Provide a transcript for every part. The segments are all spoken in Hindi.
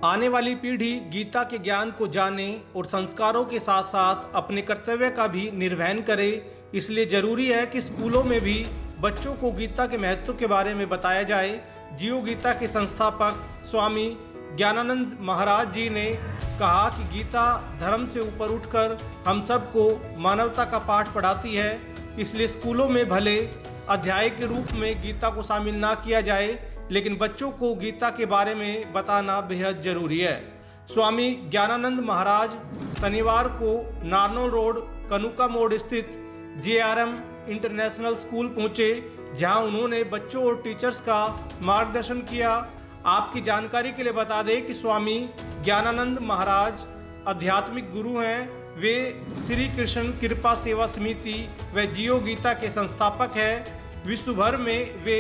आने वाली पीढ़ी गीता के ज्ञान को जाने और संस्कारों के साथ साथ अपने कर्तव्य का भी निर्वहन करे। इसलिए जरूरी है कि स्कूलों में भी बच्चों को गीता के महत्व के बारे में बताया जाए। जियो गीता के संस्थापक स्वामी ज्ञानानंद महाराज जी ने कहा कि गीता धर्म से ऊपर उठकर हम सबको मानवता का पाठ पढ़ाती है। इसलिए स्कूलों में भले अध्याय के रूप में गीता को शामिल ना किया जाए, लेकिन बच्चों को गीता के बारे में बताना बेहद जरूरी है। स्वामी ज्ञानानंद महाराज शनिवार को नारनौल रोड कनुका मोड़ स्थित JRM इंटरनेशनल स्कूल पहुंचे, जहां उन्होंने बच्चों और टीचर्स का मार्गदर्शन किया। आपकी जानकारी के लिए बता दें कि स्वामी ज्ञानानंद महाराज आध्यात्मिक गुरु हैं। वे श्री कृष्ण कृपा सेवा समिति व जियो गीता के संस्थापक हैं। विश्व भर में वे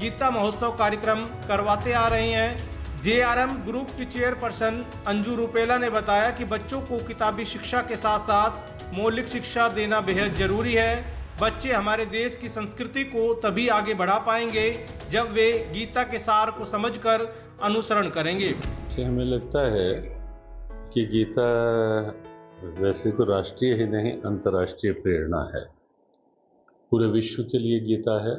गीता महोत्सव कार्यक्रम करवाते आ रहे हैं। JRM ग्रुप की चेयरपर्सन अंजू रुपेला ने बताया कि बच्चों को किताबी शिक्षा के साथ साथ मौलिक शिक्षा देना बेहद जरूरी है। बच्चे हमारे देश की संस्कृति को तभी आगे बढ़ा पाएंगे जब वे गीता के सार को समझकर अनुसरण करेंगे। हमें लगता है कि गीता वैसे तो राष्ट्रीय ही नहीं, अंतर्राष्ट्रीय प्रेरणा है। पूरे विश्व के लिए गीता है।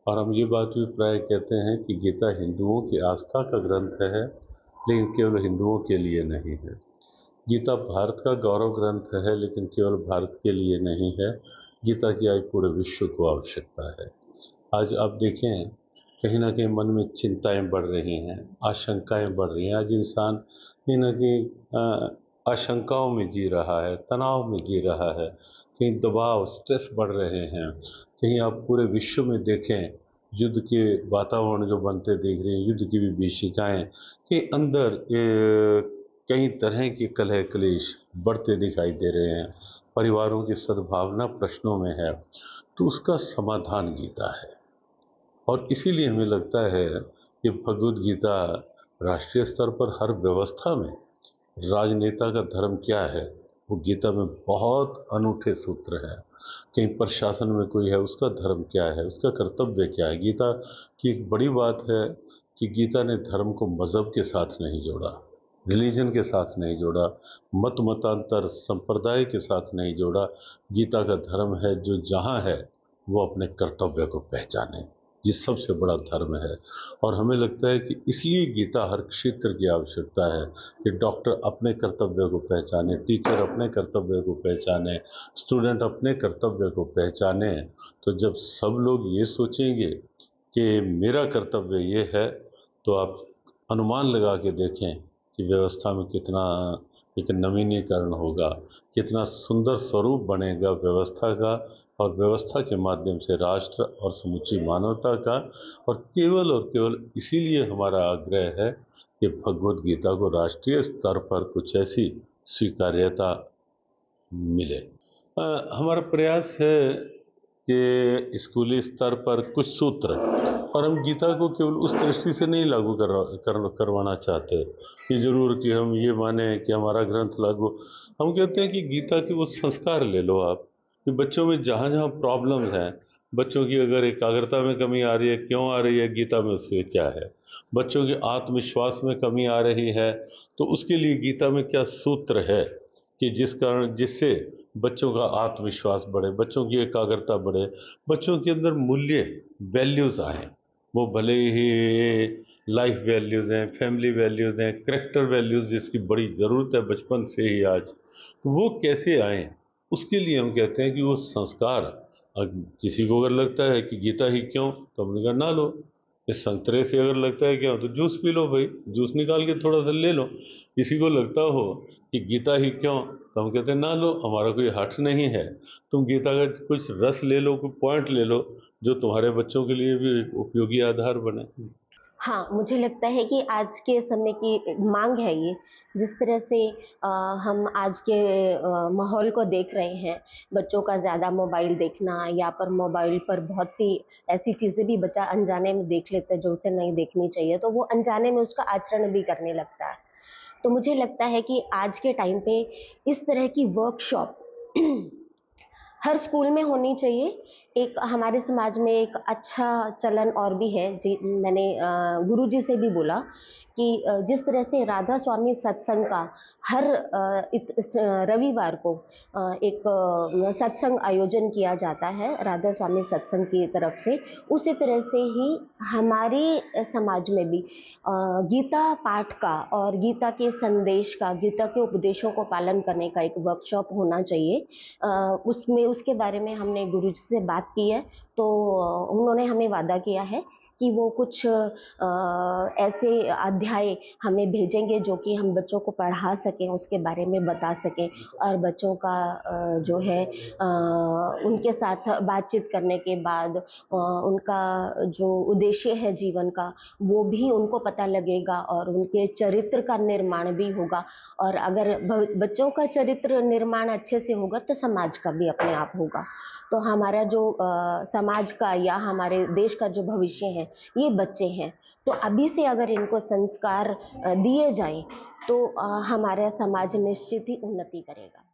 और हम ये बात भी प्राय कहते हैं कि गीता हिंदुओं की आस्था का ग्रंथ है, लेकिन केवल हिंदुओं के लिए नहीं है। गीता भारत का गौरव ग्रंथ है, लेकिन केवल भारत के लिए नहीं है। गीता की आज पूरे विश्व को आवश्यकता है। आज आप देखें, कहीं ना कहीं मन में चिंताएं बढ़ रही हैं, आशंकाएं बढ़ रही हैं। आज इंसान कहीं ना कहीं आशंकाओं में जी रहा है, तनाव में जी रहा है, कहीं दबाव, स्ट्रेस बढ़ रहे हैं। कहीं आप पूरे विश्व में देखें, युद्ध के वातावरण जो बनते देख रहे हैं, युद्ध की विभीषिकाएं के अंदर कई तरह के कलह क्लेश बढ़ते दिखाई दे रहे हैं। परिवारों की सद्भावना प्रश्नों में है, तो उसका समाधान गीता है। और इसीलिए हमें लगता है कि भगवद गीता राष्ट्रीय स्तर पर हर व्यवस्था में राजनेता का धर्म क्या है, वो गीता में बहुत अनूठे सूत्र हैं। कहीं प्रशासन में कोई है, उसका धर्म क्या है, उसका कर्तव्य क्या है। गीता की एक बड़ी बात है कि गीता ने धर्म को मज़हब के साथ नहीं जोड़ा, रिलीजन के साथ नहीं जोड़ा, मत मतांतर संप्रदाय के साथ नहीं जोड़ा। गीता का धर्म है जो जहाँ है वो अपने कर्तव्य को पहचाने, ये सबसे बड़ा धर्म है। और हमें लगता है कि इसलिए गीता हर क्षेत्र की आवश्यकता है कि डॉक्टर अपने कर्तव्य को पहचाने, टीचर अपने कर्तव्य को पहचाने, स्टूडेंट अपने कर्तव्य को पहचाने। तो जब सब लोग ये सोचेंगे कि मेरा कर्तव्य ये है, तो आप अनुमान लगा के देखें कि व्यवस्था में कितना एक नवीनीकरण होगा, कितना सुंदर स्वरूप बनेगा व्यवस्था का, और व्यवस्था के माध्यम से राष्ट्र और समूची मानवता का। और केवल इसीलिए हमारा आग्रह है कि भगवद गीता को राष्ट्रीय स्तर पर कुछ ऐसी स्वीकार्यता मिले। हमारा प्रयास है कि स्कूली स्तर पर कुछ सूत्र, और हम गीता को केवल उस दृष्टि से नहीं लागू करवाना चाहते कि ज़रूर कि हम ये माने कि हमारा ग्रंथ लागू। हम कहते हैं कि गीता के वो संस्कार ले लो आप, कि बच्चों में जहाँ जहाँ प्रॉब्लम्स हैं, बच्चों की अगर एकाग्रता में कमी आ रही है, क्यों आ रही है, गीता में उसके क्या है। बच्चों के आत्मविश्वास में कमी आ रही है, तो उसके लिए गीता में क्या सूत्र है कि जिससे बच्चों का आत्मविश्वास बढ़े, बच्चों की एकाग्रता बढ़े, बच्चों के अंदर मूल्य वैल्यूज़ आए। वो भले ही लाइफ वैल्यूज़ हैं, फैमिली वैल्यूज़ हैं, करेक्टर वैल्यूज़ जिसकी बड़ी ज़रूरत है बचपन से ही आज, तो वो कैसे आएँ, उसके लिए हम कहते हैं कि वो संस्कार। किसी को अगर लगता है कि गीता ही क्यों, तो हमने कहा ना लो। इस संतरे से अगर लगता है क्यों, तो जूस पी लो भाई, जूस निकाल के थोड़ा सा ले लो। किसी को लगता हो कि गीता ही क्यों, तो हम कहते हैं ना लो, हमारा कोई हठ नहीं है। तुम गीता का कुछ रस ले लो, कोई पॉइंट ले लो जो तुम्हारे बच्चों के लिए भी उपयोगी आधार बने। हाँ, मुझे लगता है कि आज के समय की मांग है ये। जिस तरह से हम आज के माहौल को देख रहे हैं, बच्चों का ज़्यादा मोबाइल देखना, या पर मोबाइल पर बहुत सी ऐसी चीज़ें भी बच्चा अनजाने में देख लेता है जो उसे नहीं देखनी चाहिए, तो वो अनजाने में उसका आचरण भी करने लगता है। तो मुझे लगता है कि आज के टाइम पे इस तरह की वर्कशॉप हर स्कूल में होनी चाहिए, एक हमारे समाज में एक अच्छा चलन और भी है, मैंने गुरुजी से भी बोला कि जिस तरह से राधा स्वामी सत्संग का हर रविवार को एक सत्संग आयोजन किया जाता है राधा स्वामी सत्संग की तरफ से, उसी तरह से ही हमारे समाज में भी गीता पाठ का और गीता के संदेश का, गीता के उपदेशों को पालन करने का एक वर्कशॉप होना चाहिए। उसमें उसके बारे में हमने गुरुजी से बात की है, तो उन्होंने हमें वादा किया है कि वो कुछ ऐसे अध्याय हमें भेजेंगे जो कि हम बच्चों को पढ़ा सकें, उसके बारे में बता सकें, और बच्चों का जो है उनके साथ बातचीत करने के बाद उनका जो उद्देश्य है जीवन का वो भी उनको पता लगेगा और उनके चरित्र का निर्माण भी होगा। और अगर बच्चों का चरित्र निर्माण अच्छे से होगा तो समाज का भी अपने आप होगा। तो हमारा जो समाज का या हमारे देश का जो भविष्य है ये बच्चे हैं, तो अभी से अगर इनको संस्कार दिए जाएं तो हमारा समाज निश्चित ही उन्नति करेगा।